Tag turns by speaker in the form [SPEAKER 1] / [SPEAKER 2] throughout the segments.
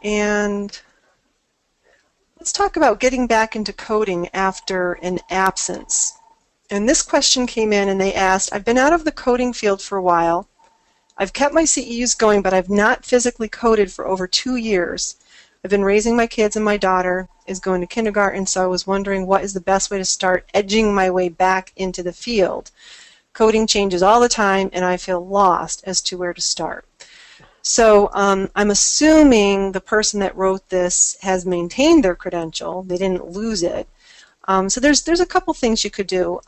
[SPEAKER 1] And let's talk about getting back into coding after an absence. And this question came in and they asked, I've been out of the coding field for a while. I've kept my CEUs going, but I've not physically coded for over 2 years. I've been raising my kids and my daughter is going to kindergarten, so I was wondering what is the best way to start edging my way back into the field. Coding changes all the time and I feel lost as to where to start. So I'm assuming the person that wrote this has maintained their credential. They didn't lose it. So there's a couple things you could do.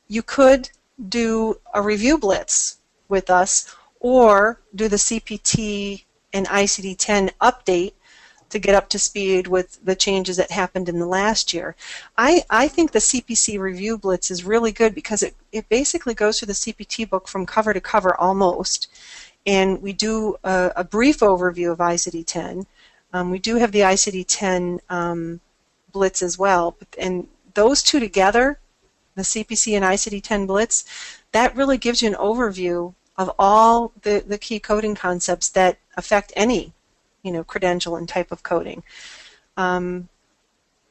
[SPEAKER 1] You could do a review blitz with us or do the CPT and ICD-10 update to get up to speed with the changes that happened in the last year. I think the CPC review blitz is really good because it basically goes through the CPT book from cover to cover almost. And we do a brief overview of ICD-10. We do have the ICD-10 blitz as well. And those two together, the CPC and ICD-10 blitz, that really gives you an overview of all the key coding concepts that affect any credential and type of coding. I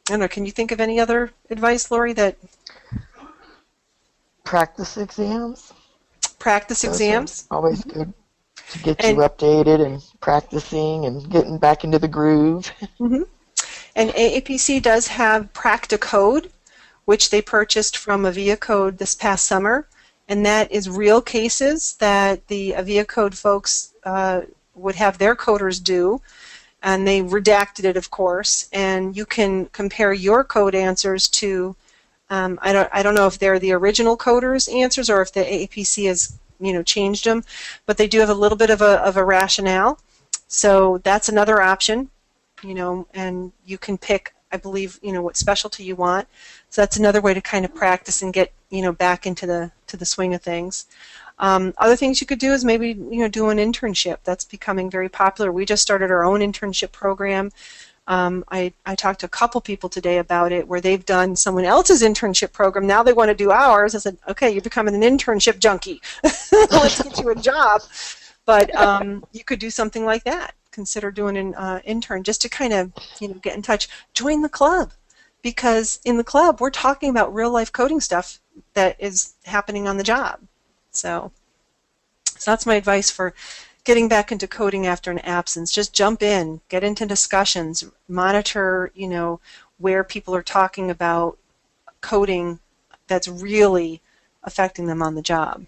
[SPEAKER 1] don't know, can you think of any other advice, Lori, that...
[SPEAKER 2] Practice exams.
[SPEAKER 1] Practice
[SPEAKER 2] Those
[SPEAKER 1] exams?
[SPEAKER 2] are always good to get you updated and practicing and getting back into the groove.
[SPEAKER 1] Mm-hmm. And AAPC does have Practicode, which they purchased from AviaCode this past summer, and that is real cases that the AviaCode folks would have their coders do, and they redacted it, of course, and you can compare your code answers to, I don't know if they're the original coders' answers or if the AAPC has changed them, but they do have a little bit of a rationale, so that's another option, and you can pick, I believe, what specialty you want, so that's another way to kind of practice and get back into the swing of things. Other things you could do is maybe do an internship. That's becoming very popular. We just started our own internship program. I talked to a couple people today about it where they've done someone else's internship program. Now they want to do ours. I said, okay, you're becoming an internship junkie. Let's get you a job. But you could do something like that. Consider doing an intern just to kind of get in touch. Join the club, because in the club we're talking about real life coding stuff that is happening on the job. So that's my advice for getting back into coding after an absence. Just jump in, get into discussions, monitor, where people are talking about coding that's really affecting them on the job.